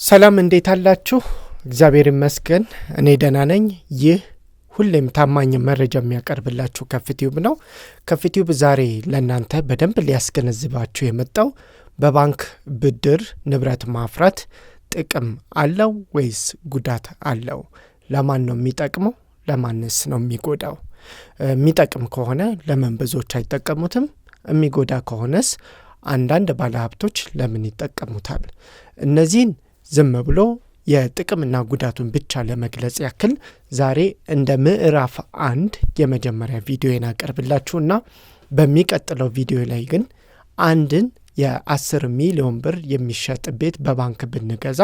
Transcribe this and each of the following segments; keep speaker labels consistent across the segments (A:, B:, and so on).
A: ሰላም እንዴት አላችሁ? እግዚአብሔር ይመስገን እኔ ደህና ነኝ። ይህ ሁሌም ታማኝ መረጃ የሚያቀርብላችሁ ከፍቲዩብ ነው። ከፍቲዩብ ዛሬ ለእናንተ በደንብ ሊያስገነዝባችሁ የመጣው በባንክ ብድር ንብረት ማፍራት ጥቅም አለው ወይስ ጉዳት አለው? ለማን ነው የሚጠቅመው? ለማንስ ነው የሚጎዳው? የሚጠቅም ከሆነ ለምን ብዙዎች አይጠቀሙትም? የሚጎዳ ከሆነስ አንዳንድ ባለሀብቶች ለምን ይጠቀሙታል? እነዚህን ዝም ብሎ የጥቅምና ጉዳቱን ብቻ ለመግለጽ ያክል ዛሬ እንደ ምዕራፍ 1 የመጀመሪያ ቪዲዮን አቀርብላችሁና በሚቀጥለው ቪዲዮ ላይ ግን አንድን የ10 ሚሊዮን ብር የሚሸጥ ቤት በባንክ ብንገዛ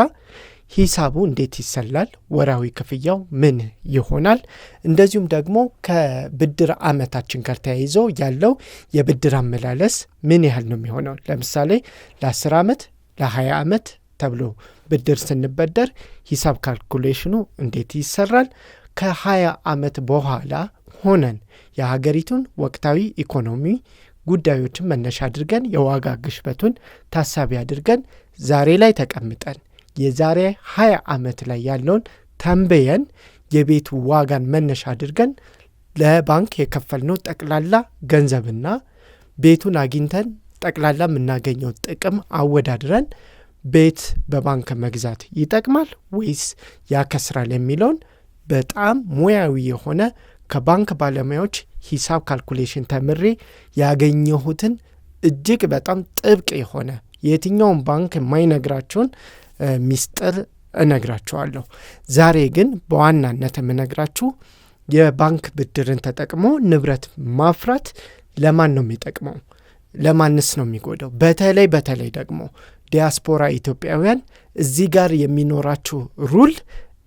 A: ሂሳቡ እንዴት ይሰላል? ወራዊ ክፍያው ምን ይሆናል? እንደዚሁም ደግሞ ከብድር ዓመታችን ጋር ተያይዞ ያለው የብድር አመላለስ ምን ያህል ነው የሚሆነው? ለምሳሌ ለ10 ዓመት ለ20 ዓመት ተብሎ ብድር ስንበደር ሂሳብ ካልኩሌሽኑ እንዴት ይሰራል? ከ20 ዓመት በኋላ ሆነን የሀገሪቱን ወቅታዊ ኢኮኖሚ ጉዳዮችን መነሻ አድርገን የዋጋ ግሽበቱን ታሳቢ አድርገን ዛሬ ላይ ተቀምጠን የዛሬ 20 ዓመት ላይ ያለውን ተንበየን የቤቱ ዋጋን መነሻ አድርገን ለባንክ የከፈልነው ጠቅላላ ገንዘብና ቤቱን አግኝተን ጠቅላላ የምናገኘው ጥቅም አወዳድረን ቤት በባንክ መግዛት ይጠቅማል ወይስ ያከስራል የሚለውን በጣም ሙያዊ የሆነ ከባንክ ባለሙያዎች ሂሳብ ካልኩሌሽን ተምሬ ያገኘሁትን እጅግ በጣም ጥብቅ የሆነ የትኛውን ባንክ የማይነግራቸውን ሚስጥር እነግራችኋለሁ። ዛሬ ግን በዋናነት የምነግራችሁ የባንክ ብድርን ተጠቅሞ ንብረት ማፍራት ለማን ነው የሚጠቅመው? ለማንስ ነው የሚጎዳው? በተለይ ደግሞ ዲያስፖራ ኢትዮጵያውያን እዚህ ጋር የሚኖራችሁ ሩል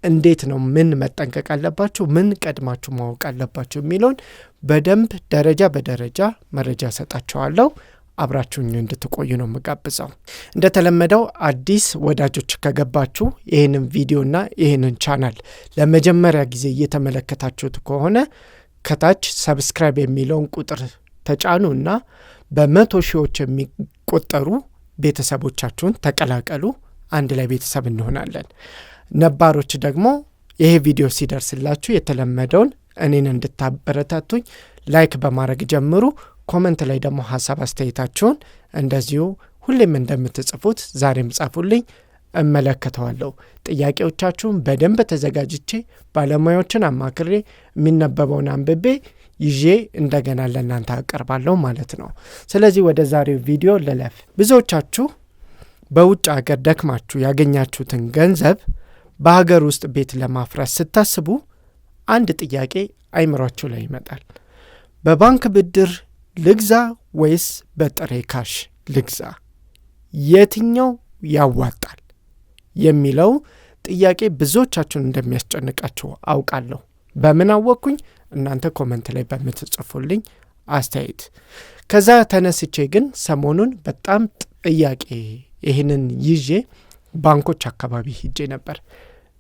A: እንዴት ነው? ምን መጠንቀቅ አለባችሁ? ምን ቀድማችሁ ማወቅ አለባችሁ? የሚለውን በደንብ ደረጃ በደረጃ መረጃ ሰጣችኋለሁ። አብራችሁኝ እንድትቆዩ ነው የምጋብዘው። እንደተለመደው አዲስ ወዳጆች ከገባችሁ ይህንን ቪዲዮና ይህንን ቻናል ለመጀመሪያ ጊዜ እየተመለከታችሁት ከሆነ ከታች ሰብስክራይብ የሚለውን ቁጥር ተጫኑና በ100 ሺዎች የሚቆጠሩ ቤተሰቦቻችሁን ተቀላቀሉ። አንድ ላይ ቤተሰብ እንሆናለን። ነባሮች ደግሞ ይሄ ቪዲዮ ሲደርስላችሁ የተለመደውን እኔን እንድታበረታቱኝ ላይክ በማድረግ ጀምሩ። ኮመንት ላይ ደግሞ ሀሳብ አስተያየታችሁን እንደዚሁ ሁሌም እንደምትጽፉት ዛሬም ጻፉልኝ፣ እመለከተዋለሁ። ጥያቄዎቻችሁን በደንብ ተዘጋጅቼ ባለሙያዎችን አማክሬ የሚነበበውን አንብቤ ይዤ እንደገና ለእናንተ አቀርባለሁ ማለት ነው። ስለዚህ ወደ ዛሬው ቪዲዮ ልለፍ። ብዙዎቻችሁ በውጭ ሀገር ደክማችሁ ያገኛችሁትን ገንዘብ በሀገር ውስጥ ቤት ለማፍራት ስታስቡ አንድ ጥያቄ አይምሯችሁ ላይ ይመጣል። በባንክ ብድር ልግዛ ወይስ በጥሬ ካሽ ልግዛ? የትኛው ያዋጣል የሚለው ጥያቄ ብዙዎቻችሁን እንደሚያስጨንቃችሁ አውቃለሁ። በምን አወቅኩኝ? እናንተ ኮመንት ላይ በምትጽፉልኝ አስተያየት። ከዛ ተነስቼ ግን ሰሞኑን በጣም ጥያቄ ይህንን ይዤ ባንኮች አካባቢ ሂጄ ነበር።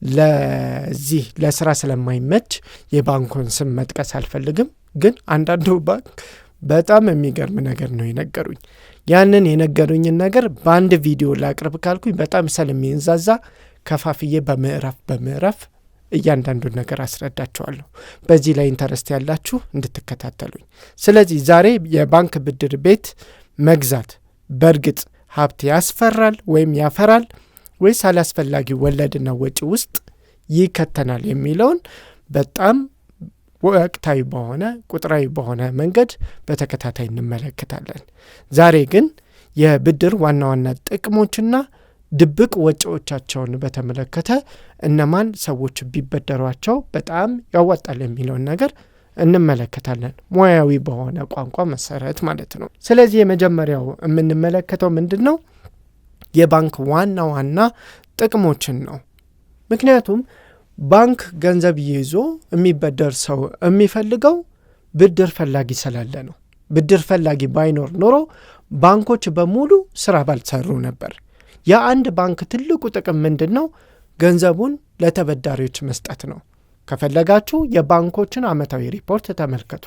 A: ለዚህ ለስራ ስለማይመች የባንኩን ስም መጥቀስ አልፈልግም። ግን አንዳንዱ ባንክ በጣም የሚገርም ነገር ነው የነገሩኝ። ያንን የነገሩኝን ነገር በአንድ ቪዲዮ ላቅርብ ካልኩኝ በጣም ስለሚንዛዛ ከፋፍዬ በምዕራፍ እያንዳንዱን ነገር አስረዳቸዋለሁ። በዚህ ላይ ኢንተረስት ያላችሁ እንድትከታተሉኝ። ስለዚህ ዛሬ የባንክ ብድር ቤት መግዛት በእርግጥ ሀብት ያስፈራል ወይም ያፈራል ወይስ አላስፈላጊ ወለድና ወጪ ውስጥ ይከተናል የሚለውን በጣም ወቅታዊ በሆነ ቁጥራዊ በሆነ መንገድ በተከታታይ እንመለከታለን። ዛሬ ግን የብድር ዋና ዋና ጥቅሞችና ድብቅ ወጪዎቻቸውን በተመለከተ እነማን ሰዎች ቢበደሯቸው በጣም ያዋጣል የሚለውን ነገር እንመለከታለን። ሙያዊ በሆነ ቋንቋ መሰረት ማለት ነው። ስለዚህ የመጀመሪያው የምንመለከተው ምንድን ነው? የባንክ ዋና ዋና ጥቅሞችን ነው። ምክንያቱም ባንክ ገንዘብ ይዞ የሚበደር ሰው የሚፈልገው ብድር ፈላጊ ስላለ ነው። ብድር ፈላጊ ባይኖር ኖሮ ባንኮች በሙሉ ስራ ባልሰሩ ነበር። የአንድ ባንክ ትልቁ ጥቅም ምንድን ነው? ገንዘቡን ለተበዳሪዎች መስጠት ነው። ከፈለጋችሁ የባንኮችን ዓመታዊ ሪፖርት ተመልከቱ።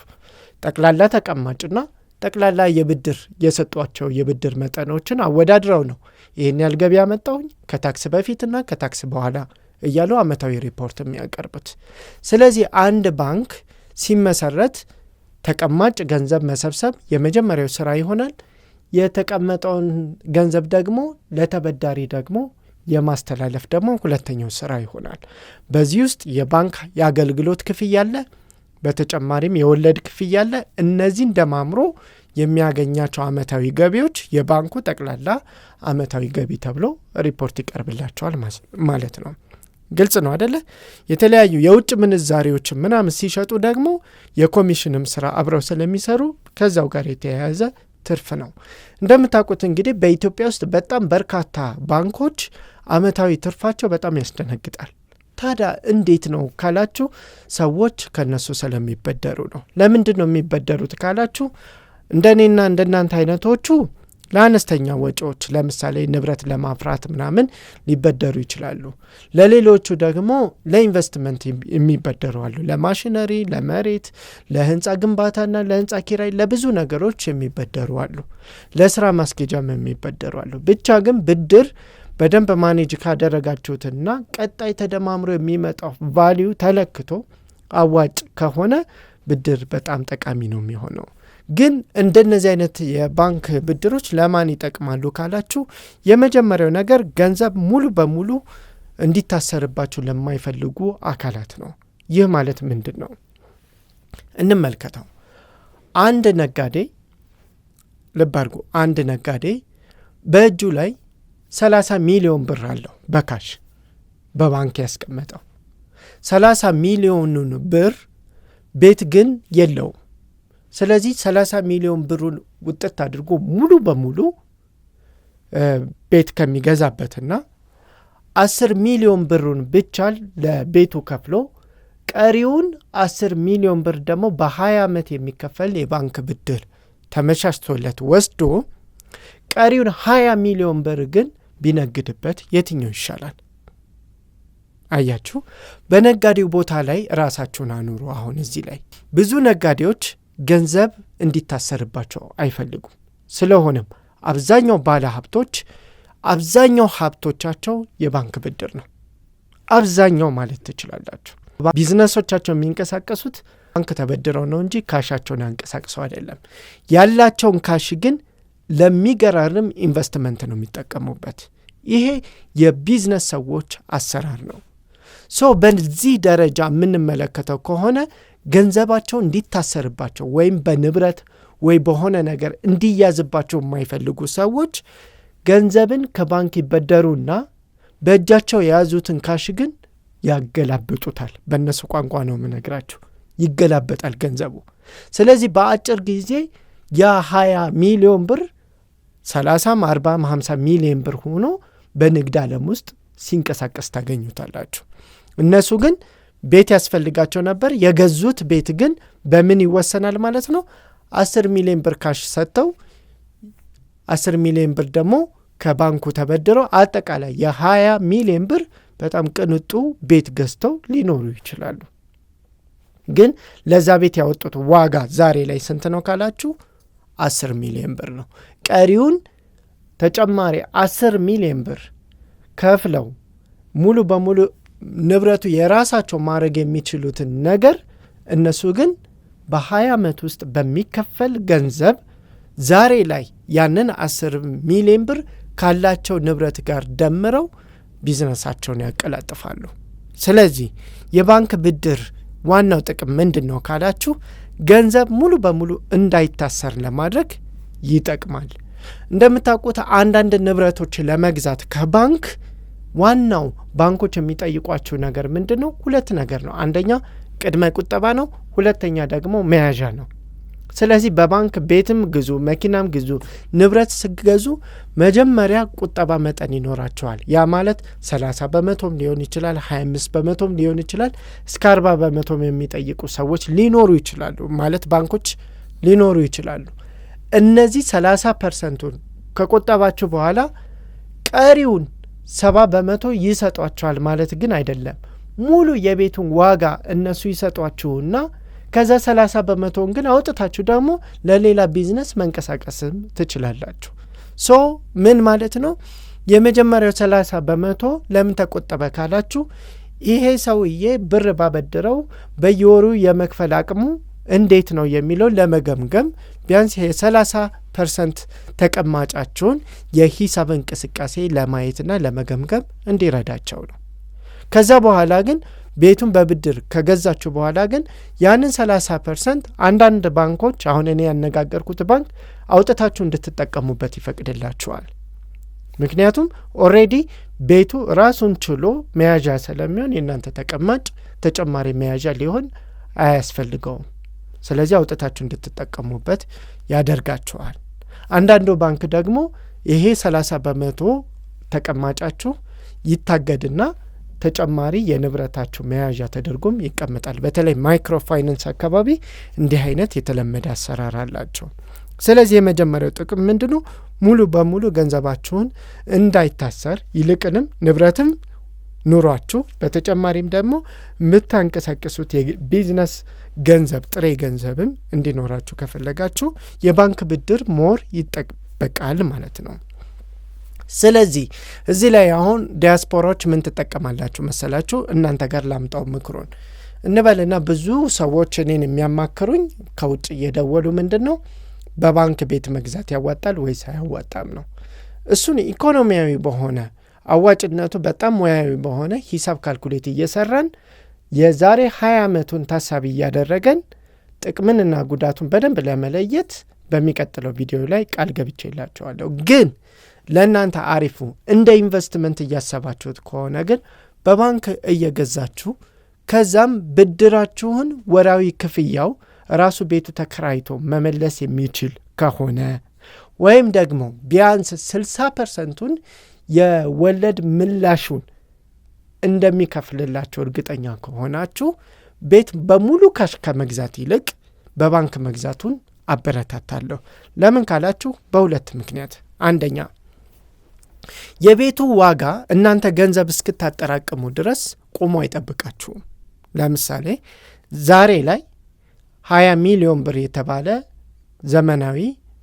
A: ጠቅላላ ተቀማጭና ጠቅላላ የብድር የሰጧቸው የብድር መጠኖችን አወዳድረው ነው ይህን ያህል ገቢ ያመጣውኝ ከታክስ በፊትና ከታክስ በኋላ እያሉ ዓመታዊ ሪፖርት የሚያቀርቡት። ስለዚህ አንድ ባንክ ሲመሰረት ተቀማጭ ገንዘብ መሰብሰብ የመጀመሪያው ስራ ይሆናል። የተቀመጠውን ገንዘብ ደግሞ ለተበዳሪ ደግሞ የማስተላለፍ ደግሞ ሁለተኛው ስራ ይሆናል። በዚህ ውስጥ የባንክ የአገልግሎት ክፍያ አለ፣ በተጨማሪም የወለድ ክፍያ አለ። እነዚህን ደማምሮ የሚያገኛቸው ዓመታዊ ገቢዎች የባንኩ ጠቅላላ ዓመታዊ ገቢ ተብሎ ሪፖርት ይቀርብላቸዋል ማለት ነው። ግልጽ ነው አይደለ? የተለያዩ የውጭ ምንዛሪዎች ምናምን ሲሸጡ ደግሞ የኮሚሽንም ስራ አብረው ስለሚሰሩ ከዛው ጋር የተያያዘ ትርፍ ነው። እንደምታውቁት እንግዲህ በኢትዮጵያ ውስጥ በጣም በርካታ ባንኮች ዓመታዊ ትርፋቸው በጣም ያስደነግጣል። ታዲያ እንዴት ነው ካላችሁ ሰዎች ከነሱ ስለሚበደሩ ነው። ለምንድን ነው የሚበደሩት ካላችሁ እንደኔና እንደናንተ አይነቶቹ ለአነስተኛ ወጪዎች ለምሳሌ ንብረት ለማፍራት ምናምን ሊበደሩ ይችላሉ። ለሌሎቹ ደግሞ ለኢንቨስትመንት የሚበደሩ አሉ። ለማሽነሪ፣ ለመሬት፣ ለህንፃ ግንባታና ለህንፃ ኪራይ ለብዙ ነገሮች የሚበደሩ አሉ። ለስራ ማስኬጃም የሚበደሩ አሉ። ብቻ ግን ብድር በደንብ ማኔጅ ካደረጋችሁትና ቀጣይ ተደማምሮ የሚመጣው ቫሊዩ ተለክቶ አዋጭ ከሆነ ብድር በጣም ጠቃሚ ነው የሚሆነው። ግን እንደነዚህ አይነት የባንክ ብድሮች ለማን ይጠቅማሉ ካላችሁ የመጀመሪያው ነገር ገንዘብ ሙሉ በሙሉ እንዲታሰርባችሁ ለማይፈልጉ አካላት ነው። ይህ ማለት ምንድን ነው? እንመልከተው። አንድ ነጋዴ ልብ አድርጉ፣ አንድ ነጋዴ በእጁ ላይ 30 ሚሊዮን ብር አለው በካሽ በባንክ ያስቀመጠው። 30 ሚሊዮኑን ብር ቤት ግን የለውም። ስለዚህ 30 ሚሊዮን ብሩን ውጥት አድርጎ ሙሉ በሙሉ ቤት ከሚገዛበትና 10 ሚሊዮን ብሩን ብቻ ለቤቱ ከፍሎ ቀሪውን 10 ሚሊዮን ብር ደግሞ በ20 ዓመት የሚከፈል የባንክ ብድር ተመቻችቶለት ወስዶ ቀሪውን 20 ሚሊዮን ብር ግን ቢነግድበት የትኛው ይሻላል? አያችሁ፣ በነጋዴው ቦታ ላይ ራሳችሁን አኑሩ። አሁን እዚህ ላይ ብዙ ነጋዴዎች ገንዘብ እንዲታሰርባቸው አይፈልጉም። ስለሆነም አብዛኛው ባለ ሀብቶች አብዛኛው ሀብቶቻቸው የባንክ ብድር ነው። አብዛኛው ማለት ትችላላችሁ። ቢዝነሶቻቸው የሚንቀሳቀሱት ባንክ ተበድረው ነው እንጂ ካሻቸውን ያንቀሳቅሰው አይደለም። ያላቸውን ካሽ ግን ለሚገራርም ኢንቨስትመንት ነው የሚጠቀሙበት። ይሄ የቢዝነስ ሰዎች አሰራር ነው። በዚህ ደረጃ የምንመለከተው ከሆነ ገንዘባቸው እንዲታሰርባቸው ወይም በንብረት ወይ በሆነ ነገር እንዲያዝባቸው የማይፈልጉ ሰዎች ገንዘብን ከባንክ ይበደሩና በእጃቸው የያዙትን ካሽ ግን ያገላብጡታል። በእነሱ ቋንቋ ነው የምነግራቸው፣ ይገላበጣል ገንዘቡ። ስለዚህ በአጭር ጊዜ ያ20 ሚሊዮን ብር 30፣ 40፣ 50 ሚሊዮን ብር ሆኖ በንግድ ዓለም ውስጥ ሲንቀሳቀስ ታገኙታላችሁ። እነሱ ግን ቤት ያስፈልጋቸው ነበር። የገዙት ቤት ግን በምን ይወሰናል ማለት ነው? 10 ሚሊዮን ብር ካሽ ሰጥተው 10 ሚሊዮን ብር ደግሞ ከባንኩ ተበድረው አጠቃላይ የ20 ሚሊዮን ብር በጣም ቅንጡ ቤት ገዝተው ሊኖሩ ይችላሉ። ግን ለዛ ቤት ያወጡት ዋጋ ዛሬ ላይ ስንት ነው ካላችሁ 10 ሚሊዮን ብር ነው። ቀሪውን ተጨማሪ 10 ሚሊዮን ብር ከፍለው ሙሉ በሙሉ ንብረቱ የራሳቸው ማድረግ የሚችሉትን ነገር እነሱ ግን በ20 ዓመት ውስጥ በሚከፈል ገንዘብ ዛሬ ላይ ያንን 10 ሚሊዮን ብር ካላቸው ንብረት ጋር ደምረው ቢዝነሳቸውን ያቀላጥፋሉ። ስለዚህ የባንክ ብድር ዋናው ጥቅም ምንድን ነው ካላችሁ ገንዘብ ሙሉ በሙሉ እንዳይታሰር ለማድረግ ይጠቅማል። እንደምታውቁት አንዳንድ ንብረቶች ለመግዛት ከባንክ ዋናው ባንኮች የሚጠይቋቸው ነገር ምንድን ነው? 2 ነገር ነው። አንደኛ ቅድመ ቁጠባ ነው። ሁለተኛ ደግሞ መያዣ ነው። ስለዚህ በባንክ ቤትም ግዙ፣ መኪናም ግዙ፣ ንብረት ስገዙ መጀመሪያ ቁጠባ መጠን ይኖራቸዋል። ያ ማለት 30 በመቶም ሊሆን ይችላል፣ 25 በመቶም ሊሆን ይችላል፣ እስከ 40 በመቶም የሚጠይቁ ሰዎች ሊኖሩ ይችላሉ። ማለት ባንኮች ሊኖሩ ይችላሉ። እነዚህ 30% ከቆጠባችሁ በኋላ ቀሪውን 70 በመቶ ይሰጧቸዋል ማለት ግን አይደለም። ሙሉ የቤቱን ዋጋ እነሱ ይሰጧችሁና ከዛ 30% ግን አውጥታችሁ ደግሞ ለሌላ ቢዝነስ መንቀሳቀስም ትችላላችሁ። ሶ ምን ማለት ነው? የመጀመሪያው 30% ለምን ተቆጠበ ካላችሁ ይሄ ሰውዬ ብር ባበድረው በየወሩ የመክፈል አቅሙ እንዴት ነው የሚለው ለመገምገም ቢያንስ የ30% ተቀማጫችሁን የሂሳብ እንቅስቃሴ ለማየትና ለመገምገም እንዲረዳቸው ነው። ከዛ በኋላ ግን ቤቱን በብድር ከገዛችሁ በኋላ ግን ያንን 30% አንዳንድ ባንኮች አሁን እኔ ያነጋገርኩት ባንክ አውጥታችሁ እንድትጠቀሙበት ይፈቅድላችኋል። ምክንያቱም ኦሬዲ ቤቱ ራሱን ችሎ መያዣ ስለሚሆን የእናንተ ተቀማጭ ተጨማሪ መያዣ ሊሆን አያስፈልገውም። ስለዚህ አውጥታችሁ እንድትጠቀሙበት ያደርጋችኋል። አንዳንዱ ባንክ ደግሞ ይሄ 30% ተቀማጫችሁ ይታገድና ተጨማሪ የንብረታችሁ መያዣ ተደርጎም ይቀመጣል። በተለይ ማይክሮ ፋይናንስ አካባቢ እንዲህ አይነት የተለመደ አሰራር አላቸው። ስለዚህ የመጀመሪያው ጥቅም ምንድነው? ሙሉ በሙሉ ገንዘባችሁን እንዳይታሰር ይልቅንም ንብረትም ኑሯችሁ በተጨማሪም ደግሞ የምታንቀሳቀሱት የቢዝነስ ገንዘብ ጥሬ ገንዘብም እንዲኖራችሁ ከፈለጋችሁ የባንክ ብድር ሞር ይጠበቃል ማለት ነው። ስለዚህ እዚህ ላይ አሁን ዲያስፖራዎች ምን ትጠቀማላችሁ መሰላችሁ? እናንተ ጋር ላምጣው ምክሩን እንበልና ብዙ ሰዎች እኔን የሚያማክሩኝ ከውጭ እየደወሉ ምንድነው በባንክ ቤት መግዛት ያዋጣል ወይስ አያዋጣም ነው። እሱን ኢኮኖሚያዊ በሆነ አዋጭነቱ በጣም ሙያዊ በሆነ ሂሳብ ካልኩሌት እየሰራን የዛሬ 20 ዓመቱን ታሳቢ እያደረገን ጥቅምንና ጉዳቱን በደንብ ለመለየት በሚቀጥለው ቪዲዮ ላይ ቃል ገብቼላችኋለሁ። ግን ለእናንተ አሪፉ እንደ ኢንቨስትመንት እያሰባችሁት ከሆነ ግን በባንክ እየገዛችሁ ከዛም ብድራችሁን ወራዊ ክፍያው ራሱ ቤቱ ተከራይቶ መመለስ የሚችል ከሆነ ወይም ደግሞ ቢያንስ 60%ን የወለድ ምላሹን እንደሚከፍልላችሁ እርግጠኛ ከሆናችሁ ቤት በሙሉ ካሽ ከመግዛት ይልቅ በባንክ መግዛቱን አበረታታለሁ። ለምን ካላችሁ በሁለት ምክንያት። አንደኛ የቤቱ ዋጋ እናንተ ገንዘብ እስክታጠራቅሙ ድረስ ቆሞ አይጠብቃችሁም። ለምሳሌ ዛሬ ላይ 20 ሚሊዮን ብር የተባለ ዘመናዊ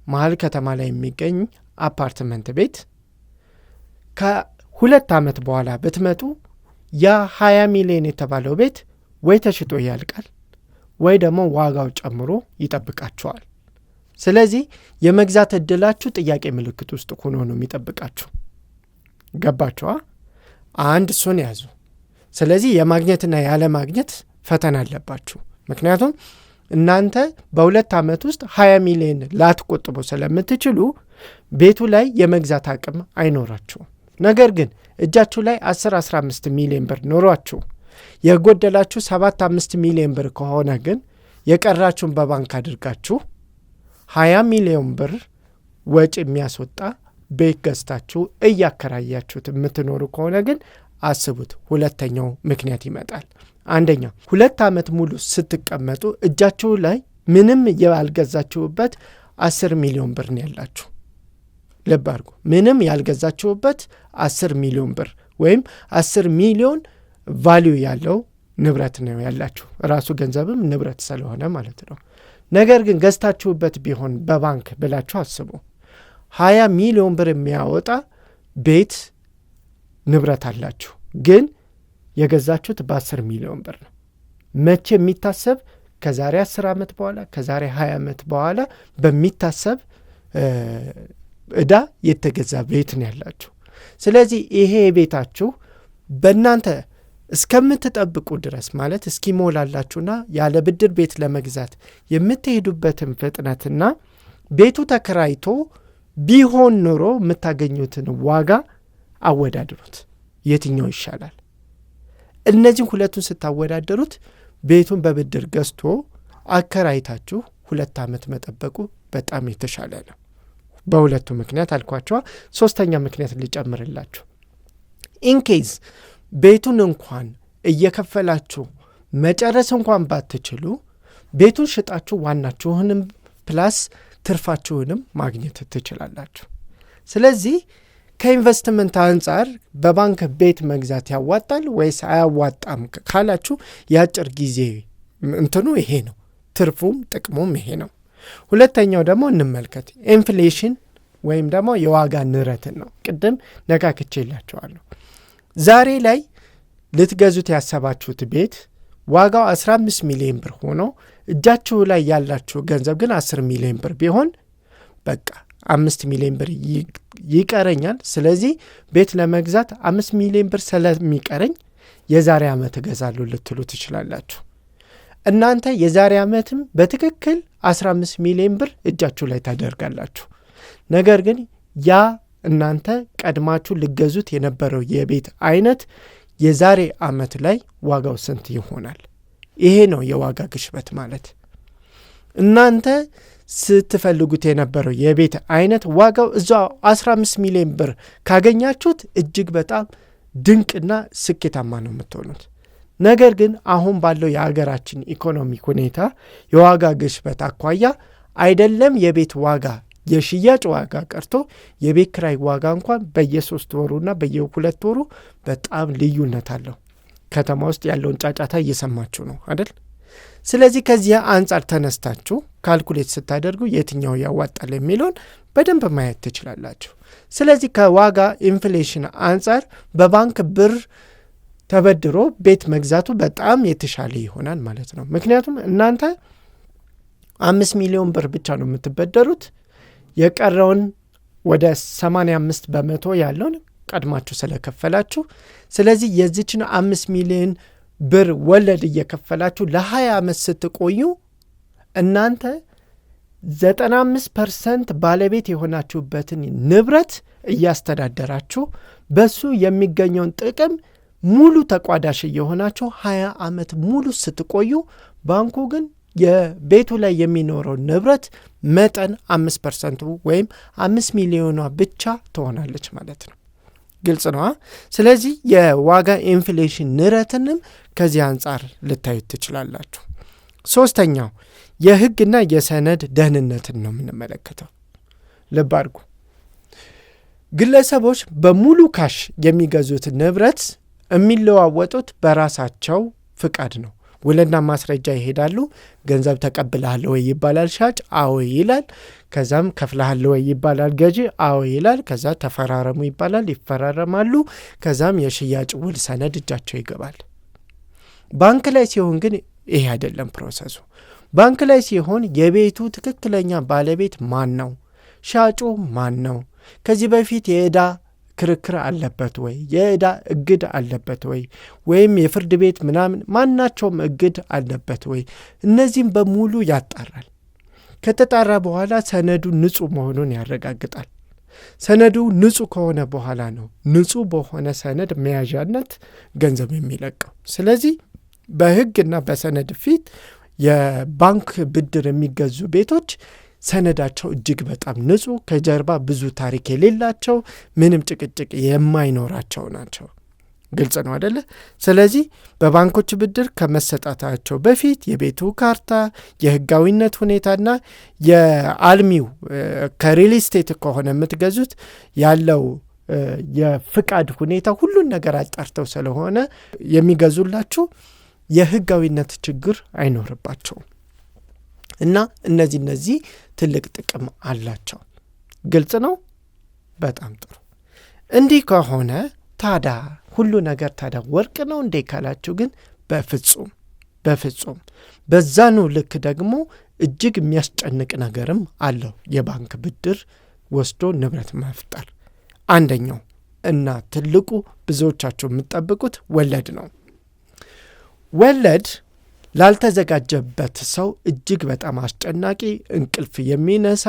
A: መሀል ከተማ ላይ የሚገኝ አፓርትመንት ቤት ከ2 ዓመት በኋላ ብትመጡ ያ 20 ሚሊዮን የተባለው ቤት ወይ ተሽጦ ያልቃል ወይ ደግሞ ዋጋው ጨምሮ ይጠብቃችኋል። ስለዚህ የመግዛት እድላችሁ ጥያቄ ምልክት ውስጥ ሆኖ ነው የሚጠብቃችሁ። ገባችኋ? አንድ እሱን ያዙ። ስለዚህ የማግኘትና ያለ ማግኘት ፈተና አለባችሁ። ምክንያቱም እናንተ በ2 ዓመት ውስጥ 20 ሚሊዮን ላትቆጥቡ ስለምትችሉ ቤቱ ላይ የመግዛት አቅም አይኖራችሁ። ነገር ግን እጃችሁ ላይ 10-15 ሚሊዮን ብር ኖሯችሁ የጎደላችሁ 7-5 ሚሊዮን ብር ከሆነ ግን የቀራችሁን በባንክ አድርጋችሁ 20 ሚሊዮን ብር ወጪ የሚያስወጣ ቤት ገዝታችሁ እያከራያችሁት የምትኖሩ ከሆነ ግን አስቡት። ሁለተኛው ምክንያት ይመጣል። አንደኛው 2 ዓመት ሙሉ ስትቀመጡ እጃችሁ ላይ ምንም ያልገዛችሁበት 10 ሚሊዮን ብር ነው ያላችሁ። ልብ አድርጉ። ምንም ያልገዛችሁበት 10 ሚሊዮን ብር ወይም 10 ሚሊዮን ቫልዩ ያለው ንብረት ነው ያላችሁ። ራሱ ገንዘብም ንብረት ስለሆነ ማለት ነው። ነገር ግን ገዝታችሁበት ቢሆን በባንክ ብላችሁ አስቡ። 20 ሚሊዮን ብር የሚያወጣ ቤት ንብረት አላችሁ፣ ግን የገዛችሁት በ10 ሚሊዮን ብር ነው። መቼ የሚታሰብ? ከዛሬ 10 ዓመት በኋላ ከዛሬ 20 ዓመት በኋላ በሚታሰብ ዕዳ የተገዛ ቤት ነው ያላችሁ። ስለዚህ ይሄ ቤታችሁ በእናንተ እስከምትጠብቁ ድረስ ማለት እስኪሞላላችሁና ያለ ብድር ቤት ለመግዛት የምትሄዱበትን ፍጥነትና ቤቱ ተከራይቶ ቢሆን ኖሮ የምታገኙትን ዋጋ አወዳድሩት። የትኛው ይሻላል? እነዚህን ሁለቱን ስታወዳደሩት ቤቱን በብድር ገዝቶ አከራይታችሁ 2 ዓመት መጠበቁ በጣም የተሻለ ነው። በሁለቱ ምክንያት አልኳቸዋ። ሶስተኛ ምክንያት ልጨምርላችሁ። ኢንኬዝ ቤቱን እንኳን እየከፈላችሁ መጨረስ እንኳን ባትችሉ ቤቱን ሽጣችሁ ዋናችሁንም ፕላስ ትርፋችሁንም ማግኘት ትችላላችሁ። ስለዚህ ከኢንቨስትመንት አንጻር በባንክ ቤት መግዛት ያዋጣል ወይስ አያዋጣም ካላችሁ የአጭር ጊዜ እንትኑ ይሄ ነው። ትርፉም ጥቅሙም ይሄ ነው። ሁለተኛው ደግሞ እንመልከት፣ ኢንፍሌሽን ወይም ደግሞ የዋጋ ንረትን ነው። ቅድም ነካክቼላችኋለሁ። ዛሬ ላይ ልትገዙት ያሰባችሁት ቤት ዋጋው 15 ሚሊዮን ብር ሆኖ እጃችሁ ላይ ያላችሁ ገንዘብ ግን 10 ሚሊዮን ብር ቢሆን በቃ 5 ሚሊዮን ብር ይቀረኛል፣ ስለዚህ ቤት ለመግዛት 5 ሚሊዮን ብር ስለሚቀረኝ የዛሬ ዓመት እገዛለሁ ልትሉ ትችላላችሁ። እናንተ የዛሬ ዓመትም በትክክል 15 ሚሊዮን ብር እጃችሁ ላይ ታደርጋላችሁ። ነገር ግን ያ እናንተ ቀድማችሁ ልገዙት የነበረው የቤት አይነት የዛሬ ዓመት ላይ ዋጋው ስንት ይሆናል? ይሄ ነው የዋጋ ግሽበት ማለት። እናንተ ስትፈልጉት የነበረው የቤት አይነት ዋጋው እዛው 15 ሚሊዮን ብር ካገኛችሁት እጅግ በጣም ድንቅና ስኬታማ ነው የምትሆኑት። ነገር ግን አሁን ባለው የሀገራችን ኢኮኖሚክ ሁኔታ የዋጋ ግሽበት አኳያ አይደለም የቤት ዋጋ የሽያጭ ዋጋ ቀርቶ የቤት ኪራይ ዋጋ እንኳን በየ3 ወሩና በየ2 ወሩ በጣም ልዩነት አለው። ከተማ ውስጥ ያለውን ጫጫታ እየሰማችሁ ነው አይደል? ስለዚህ ከዚህ አንጻር ተነስታችሁ ካልኩሌት ስታደርጉ የትኛው ያዋጣል የሚለውን በደንብ ማየት ትችላላችሁ። ስለዚህ ከዋጋ ኢንፍሌሽን አንጻር በባንክ ብር ተበድሮ ቤት መግዛቱ በጣም የተሻለ ይሆናል ማለት ነው። ምክንያቱም እናንተ 5 ሚሊዮን ብር ብቻ ነው የምትበደሩት። የቀረውን ወደ 85 በመቶ ያለውን ቀድማችሁ ስለከፈላችሁ፣ ስለዚህ የዚችን 5 ሚሊዮን ብር ወለድ እየከፈላችሁ ለ20 ዓመት ስትቆዩ እናንተ 95% ባለቤት የሆናችሁበትን ንብረት እያስተዳደራችሁ በሱ የሚገኘውን ጥቅም ሙሉ ተቋዳሽ የሆናችሁ 20 ዓመት ሙሉ ስትቆዩ፣ ባንኩ ግን የቤቱ ላይ የሚኖረው ንብረት መጠን 5% ወይም 5 ሚሊዮኗ ብቻ ትሆናለች ማለት ነው። ግልጽ ነው። ስለዚህ የዋጋ ኢንፍሌሽን ንረትንም ከዚህ አንጻር ልታዩት ትችላላችሁ። ሶስተኛው የሕግና የሰነድ ደህንነትን ነው የምንመለከተው። ልብ አድርጉ። ግለሰቦች በሙሉ ካሽ የሚገዙት ንብረት የሚለዋወጡት በራሳቸው ፍቃድ ነው። ውልና ማስረጃ ይሄዳሉ። ገንዘብ ተቀብለሃል ወይ ይባላል ሻጭ፣ አዎ ይላል። ከዛም ከፍለሃል ወይ ይባላል ገዢ፣ አዎ ይላል። ከዛ ተፈራረሙ ይባላል፣ ይፈራረማሉ። ከዛም የሽያጭ ውል ሰነድ እጃቸው ይገባል። ባንክ ላይ ሲሆን ግን ይሄ አይደለም ፕሮሰሱ። ባንክ ላይ ሲሆን የቤቱ ትክክለኛ ባለቤት ማን ነው? ሻጩ ማን ነው? ከዚህ በፊት የዕዳ ክርክር አለበት ወይ? የዕዳ እግድ አለበት ወይ? ወይም የፍርድ ቤት ምናምን ማናቸውም እግድ አለበት ወይ? እነዚህም በሙሉ ያጣራል። ከተጣራ በኋላ ሰነዱ ንጹህ መሆኑን ያረጋግጣል። ሰነዱ ንጹህ ከሆነ በኋላ ነው ንጹህ በሆነ ሰነድ መያዣነት ገንዘብ የሚለቀው። ስለዚህ በሕግና በሰነድ ፊት የባንክ ብድር የሚገዙ ቤቶች ሰነዳቸው እጅግ በጣም ንጹህ፣ ከጀርባ ብዙ ታሪክ የሌላቸው፣ ምንም ጭቅጭቅ የማይኖራቸው ናቸው። ግልጽ ነው አደለ? ስለዚህ በባንኮች ብድር ከመሰጣታቸው በፊት የቤቱ ካርታ፣ የህጋዊነት ሁኔታና የአልሚው ከሪል ስቴት ከሆነ የምትገዙት ያለው የፍቃድ ሁኔታ ሁሉን ነገር አጣርተው ስለሆነ የሚገዙላችሁ የህጋዊነት ችግር አይኖርባቸውም። እና እነዚህ ትልቅ ጥቅም አላቸው። ግልጽ ነው። በጣም ጥሩ። እንዲህ ከሆነ ታዳ ሁሉ ነገር ታዳ ወርቅ ነው እንዴ ካላችሁ ግን በፍጹም በዛኑ ልክ ደግሞ እጅግ የሚያስጨንቅ ነገርም አለው። የባንክ ብድር ወስዶ ንብረት መፍጠር አንደኛው እና ትልቁ ብዙዎቻችሁ የምትጠብቁት ወለድ ነው። ወለድ ላልተዘጋጀበት ሰው እጅግ በጣም አስጨናቂ፣ እንቅልፍ የሚነሳ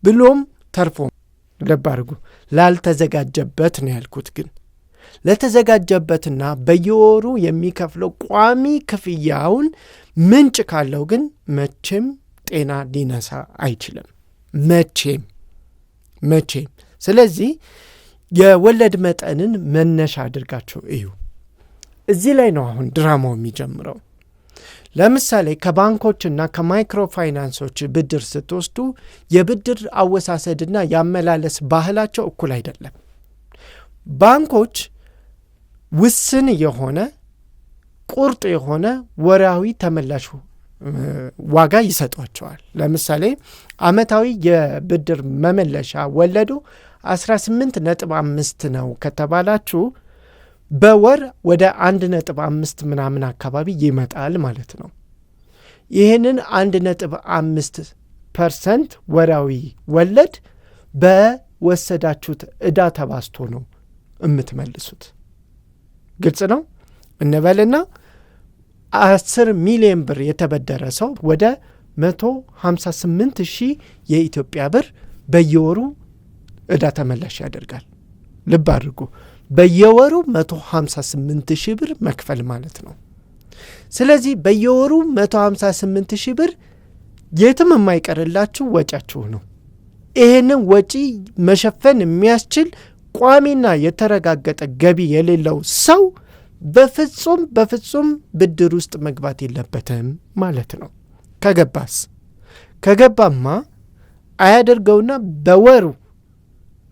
A: ብሎም ተርፎ ልብ አድርጉ፣ ላልተዘጋጀበት ነው ያልኩት። ግን ለተዘጋጀበትና በየወሩ የሚከፍለው ቋሚ ክፍያውን ምንጭ ካለው ግን መቼም ጤና ሊነሳ አይችልም። መቼም። ስለዚህ የወለድ መጠንን መነሻ አድርጋችሁ እዩ። እዚህ ላይ ነው አሁን ድራማው የሚጀምረው። ለምሳሌ ከባንኮችና ከማይክሮ ፋይናንሶች ብድር ስትወስዱ የብድር አወሳሰድና ያመላለስ ባህላቸው እኩል አይደለም። ባንኮች ውስን የሆነ ቁርጥ የሆነ ወራዊ ተመላሽ ዋጋ ይሰጧቸዋል። ለምሳሌ አመታዊ የብድር መመለሻ ወለዱ 18.5 ነው ከተባላችሁ በወር ወደ 1.5 ምናምን አካባቢ ይመጣል ማለት ነው። ይህንን 1.5% ወራዊ ወለድ በወሰዳችሁት ዕዳ ተባዝቶ ነው የምትመልሱት። ግልጽ ነው እንበልና 10 ሚሊዮን ብር የተበደረ ሰው ወደ 158,000 የኢትዮጵያ ብር በየወሩ ዕዳ ተመላሽ ያደርጋል። ልብ አድርጉ፣ በየወሩ 158,000 ብር መክፈል ማለት ነው። ስለዚህ በየወሩ 158,000 ብር የትም የማይቀርላችሁ ወጫችሁ ነው። ይህንን ወጪ መሸፈን የሚያስችል ቋሚና የተረጋገጠ ገቢ የሌለው ሰው በፍጹም ብድር ውስጥ መግባት የለበትም ማለት ነው። ከገባማ አያደርገውና በወሩ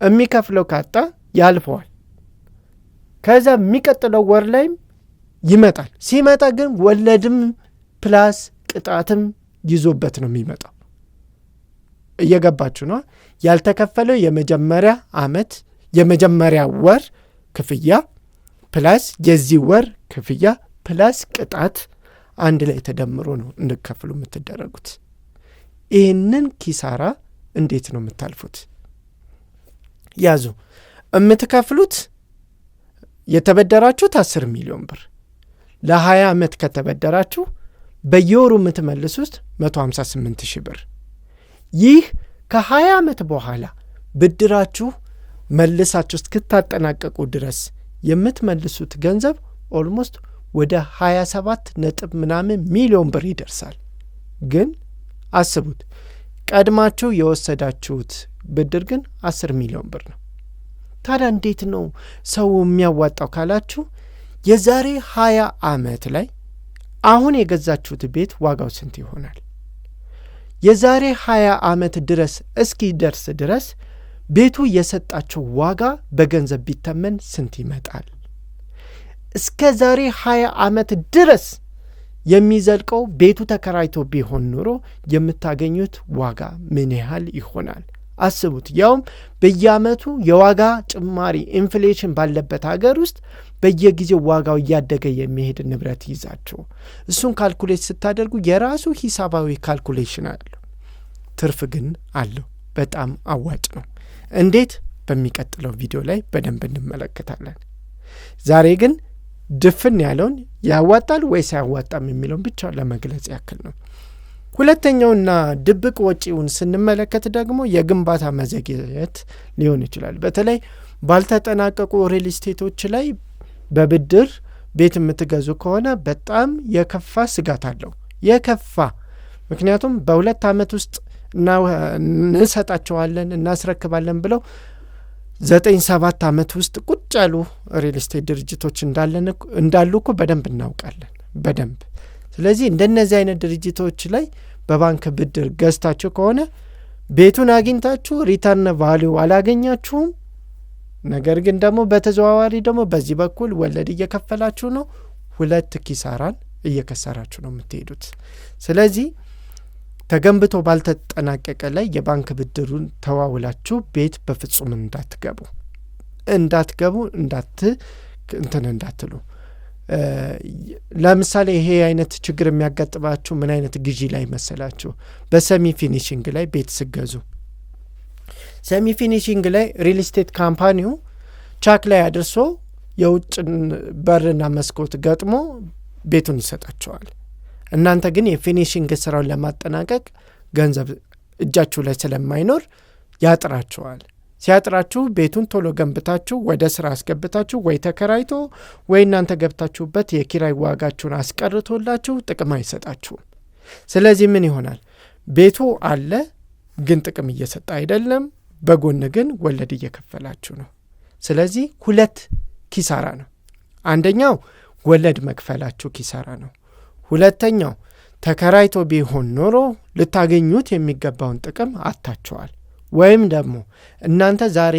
A: የሚከፍለው ካጣ ያልፈዋል። ከዛ የሚቀጥለው ወር ላይም ይመጣል። ሲመጣ ግን ወለድም ፕላስ ቅጣትም ይዞበት ነው የሚመጣው። እየገባችሁ ነው? ያልተከፈለው የመጀመሪያ ዓመት የመጀመሪያ ወር ክፍያ ፕላስ የዚህ ወር ክፍያ ፕላስ ቅጣት አንድ ላይ ተደምሮ ነው እንድከፍሉ የምትደረጉት። ይህንን ኪሳራ እንዴት ነው የምታልፉት? ያዙ። የምትከፍሉት የተበደራችሁት 10 ሚሊዮን ብር ለ20 ዓመት ከተበደራችሁ በየወሩ የምትመልሱት 158,000 ብር። ይህ ከ20 ዓመት በኋላ ብድራችሁ መልሳችሁ እስክታጠናቀቁ ድረስ የምትመልሱት ገንዘብ ኦልሞስት ወደ 27 ነጥብ ምናምን ሚሊዮን ብር ይደርሳል። ግን አስቡት፣ ቀድማችሁ የወሰዳችሁት ብድር ግን 10 ሚሊዮን ብር ነው። ታዲያ እንዴት ነው ሰው የሚያዋጣው ካላችሁ፣ የዛሬ 20 ዓመት ላይ አሁን የገዛችሁት ቤት ዋጋው ስንት ይሆናል? የዛሬ 20 ዓመት ድረስ እስኪ ደርስ ድረስ ቤቱ የሰጣቸው ዋጋ በገንዘብ ቢተመን ስንት ይመጣል? እስከ ዛሬ 20 ዓመት ድረስ የሚዘልቀው ቤቱ ተከራይቶ ቢሆን ኑሮ የምታገኙት ዋጋ ምን ያህል ይሆናል? አስቡት። ያውም በየዓመቱ የዋጋ ጭማሪ ኢንፍሌሽን ባለበት ሀገር ውስጥ በየጊዜው ዋጋው እያደገ የሚሄድ ንብረት ይዛችሁ እሱን ካልኩሌት ስታደርጉ የራሱ ሂሳባዊ ካልኩሌሽን አለው። ትርፍ ግን አለው። በጣም አዋጭ ነው። እንዴት? በሚቀጥለው ቪዲዮ ላይ በደንብ እንመለከታለን። ዛሬ ግን ድፍን ያለውን ያዋጣል ወይስ አያዋጣም የሚለውን ብቻ ለመግለጽ ያክል ነው። ሁለተኛውና ድብቅ ወጪውን ስንመለከት ደግሞ የግንባታ መዘግየት ሊሆን ይችላል። በተለይ ባልተጠናቀቁ ሪል ስቴቶች ላይ በብድር ቤት የምትገዙ ከሆነ በጣም የከፋ ስጋት አለው። የከፋ ምክንያቱም በ2 ዓመት ውስጥ እንሰጣቸዋለን እናስረክባለን ብለው 9-7 ዓመት ውስጥ ቁጭ ያሉ ሪል ስቴት ድርጅቶች እንዳሉ እኮ በደንብ እናውቃለን። በደንብ። ስለዚህ እንደነዚህ አይነት ድርጅቶች ላይ በባንክ ብድር ገዝታችሁ ከሆነ ቤቱን አግኝታችሁ ሪተርን ቫሊዩ አላገኛችሁም። ነገር ግን ደግሞ በተዘዋዋሪ ደግሞ በዚህ በኩል ወለድ እየከፈላችሁ ነው። 2 ኪሳራን እየከሰራችሁ ነው የምትሄዱት። ስለዚህ ተገንብቶ ባልተጠናቀቀ ላይ የባንክ ብድሩን ተዋውላችሁ ቤት በፍጹም እንዳትገቡ እንዳትሉ። ለምሳሌ ይሄ አይነት ችግር የሚያጋጥማችሁ ምን አይነት ግዢ ላይ መሰላችሁ? በሰሚ ፊኒሽንግ ላይ ቤት ስገዙ፣ ሰሚ ፊኒሽንግ ላይ ሪል ስቴት ካምፓኒው ቻክ ላይ አድርሶ የውጭ በርና መስኮት ገጥሞ ቤቱን ይሰጣቸዋል። እናንተ ግን የፊኒሽንግ ስራውን ለማጠናቀቅ ገንዘብ እጃችሁ ላይ ስለማይኖር ያጥራችኋል። ሲያጥራችሁ ቤቱን ቶሎ ገንብታችሁ ወደ ስራ አስገብታችሁ ወይ ተከራይቶ ወይ እናንተ ገብታችሁበት የኪራይ ዋጋችሁን አስቀርቶላችሁ ጥቅም አይሰጣችሁም። ስለዚህ ምን ይሆናል? ቤቱ አለ ግን ጥቅም እየሰጠ አይደለም፣ በጎን ግን ወለድ እየከፈላችሁ ነው። ስለዚህ 2 ኪሳራ ነው። አንደኛው ወለድ መክፈላችሁ ኪሳራ ነው። ሁለተኛው ተከራይቶ ቢሆን ኖሮ ልታገኙት የሚገባውን ጥቅም አታችኋል። ወይም ደግሞ እናንተ ዛሬ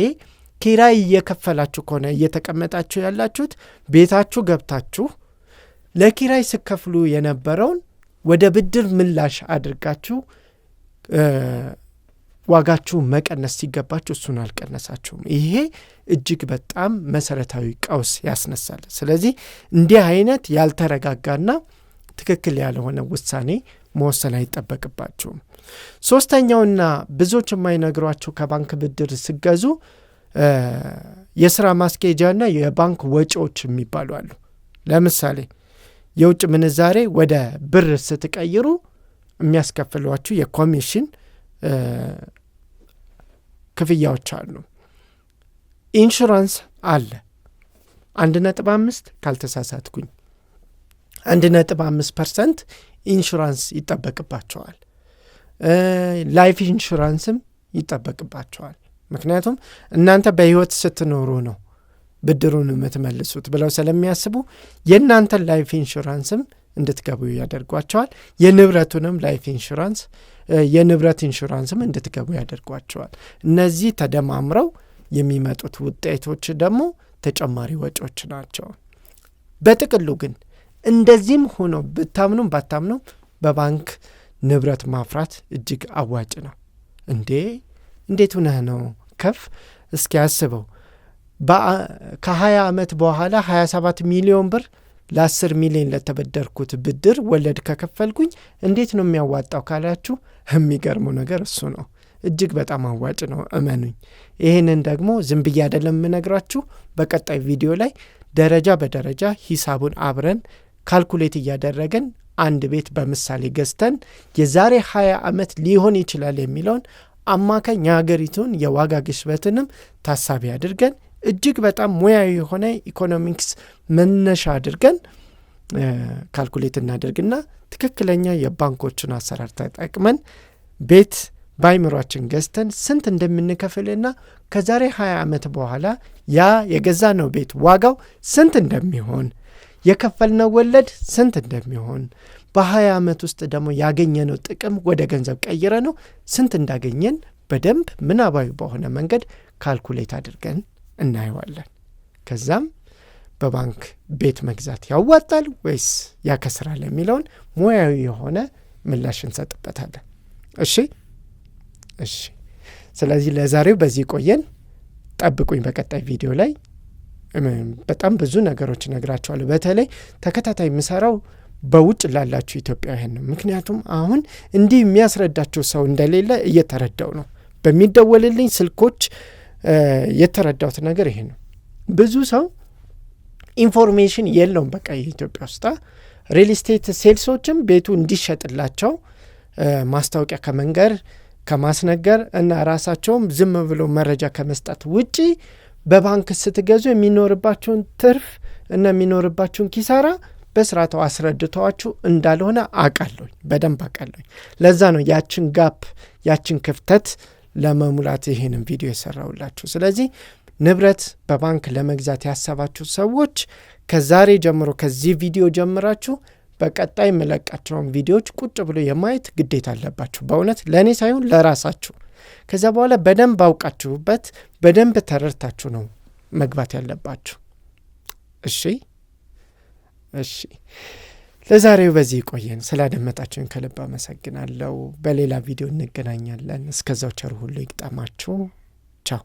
A: ኪራይ እየከፈላችሁ ከሆነ እየተቀመጣችሁ ያላችሁት ቤታችሁ ገብታችሁ ለኪራይ ስከፍሉ የነበረውን ወደ ብድር ምላሽ አድርጋችሁ ዋጋችሁ መቀነስ ሲገባችሁ እሱን አልቀነሳችሁም። ይሄ እጅግ በጣም መሰረታዊ ቀውስ ያስነሳል። ስለዚህ እንዲህ አይነት ያልተረጋጋና ትክክል ያልሆነ ውሳኔ መወሰን አይጠበቅባችሁም። ሶስተኛውና ብዙዎች የማይነግሯችሁ ከባንክ ብድር ሲገዙ የሥራ ማስኬጃና የባንክ ወጪዎች የሚባሉ አሉ። ለምሳሌ የውጭ ምንዛሬ ወደ ብር ስትቀይሩ የሚያስከፍሏችሁ የኮሚሽን ክፍያዎች አሉ። ኢንሹራንስ አለ 1.5 ካልተሳሳትኩኝ 1.5% ኢንሹራንስ ይጠበቅባቸዋል። ላይፍ ኢንሹራንስም ይጠበቅባቸዋል። ምክንያቱም እናንተ በህይወት ስትኖሩ ነው ብድሩን የምትመልሱት ብለው ስለሚያስቡ የእናንተን ላይፍ ኢንሹራንስም እንድትገቡ ያደርጓቸዋል። የንብረቱንም ላይፍ ኢንሹራንስ የንብረት ኢንሹራንስም እንድትገቡ ያደርጓቸዋል። እነዚህ ተደማምረው የሚመጡት ውጤቶች ደግሞ ተጨማሪ ወጪዎች ናቸው። በጥቅሉ ግን እንደዚህም ሆኖ ብታምኑም ባታምኑም በባንክ ንብረት ማፍራት እጅግ አዋጭ ነው። እንዴት ሆነህ ነው ከፍ እስኪ አስበው። ከ20 ዓመት በኋላ 27 ሚሊዮን ብር ለ10 ሚሊዮን ለተበደርኩት ብድር ወለድ ከከፈልኩኝ እንዴት ነው የሚያዋጣው ካላችሁ የሚገርመው ነገር እሱ ነው። እጅግ በጣም አዋጭ ነው፣ እመኑኝ። ይህንን ደግሞ ዝም ብዬ አይደለም የምነግራችሁ። በቀጣይ ቪዲዮ ላይ ደረጃ በደረጃ ሂሳቡን አብረን ካልኩሌት እያደረገን አንድ ቤት በምሳሌ ገዝተን የዛሬ 20 ዓመት ሊሆን ይችላል የሚለውን አማካኝ የሀገሪቱን የዋጋ ግሽበትንም ታሳቢ አድርገን እጅግ በጣም ሙያዊ የሆነ ኢኮኖሚክስ መነሻ አድርገን ካልኩሌት እናደርግና ትክክለኛ የባንኮችን አሰራር ተጠቅመን ቤት ባይምሯችን ገዝተን ስንት እንደምንከፍልና ከዛሬ 20 ዓመት በኋላ ያ የገዛነው ቤት ዋጋው ስንት እንደሚሆን የከፈልነው ወለድ ስንት እንደሚሆን በ20 ዓመት ውስጥ ደግሞ ያገኘነው ጥቅም ወደ ገንዘብ ቀይረ ነው ስንት እንዳገኘን በደንብ ምናባዊ በሆነ መንገድ ካልኩሌት አድርገን እናየዋለን። ከዛም በባንክ ቤት መግዛት ያዋጣል ወይስ ያከስራል የሚለውን ሙያዊ የሆነ ምላሽ እንሰጥበታለን። እሺ። ስለዚህ ለዛሬው በዚህ ቆየን። ጠብቁኝ። በቀጣይ ቪዲዮ ላይ በጣም ብዙ ነገሮች እነግራችኋለሁ። በተለይ ተከታታይ የምሰራው በውጭ ላላችሁ ኢትዮጵያውያን ነው። ምክንያቱም አሁን እንዲህ የሚያስረዳችሁ ሰው እንደሌለ እየተረዳው ነው። በሚደወልልኝ ስልኮች የተረዳሁት ነገር ይሄ ነው። ብዙ ሰው ኢንፎርሜሽን የለውም። በቃ የኢትዮጵያ ውስጥ ሪል ስቴት ሴልሶችም ቤቱ እንዲሸጥላቸው ማስታወቂያ ከመንገር ከማስነገር እና ራሳቸውም ዝም ብሎ መረጃ ከመስጠት ውጪ በባንክ ስትገዙ የሚኖርባችሁን ትርፍ እና የሚኖርባችሁን ኪሳራ በስርዓቱ አስረድተዋችሁ እንዳልሆነ በደንብ አውቃለሁ። ለዛ ነው ያችን ጋፕ ያችን ክፍተት ለመሙላት ይሄንን ቪዲዮ የሰራውላችሁ። ስለዚህ ንብረት በባንክ ለመግዛት ያሰባችሁ ሰዎች ከዛሬ ጀምሮ ከዚህ ቪዲዮ ጀምራችሁ በቀጣይ መለቃቸውን ቪዲዮዎች ቁጭ ብሎ የማየት ግዴታ አለባችሁ። በእውነት ለእኔ ሳይሆን ለራሳችሁ። ከዛ በኋላ በደንብ አውቃችሁበት በደንብ ተረድታችሁ ነው መግባት ያለባችሁ። እሺ። ለዛሬው በዚህ ቆየን። ስላደመጣችሁን ከልብ አመሰግናለሁ። በሌላ ቪዲዮ እንገናኛለን። እስከዛው ቸር ሁሉ ይግጠማችሁ። ቻው።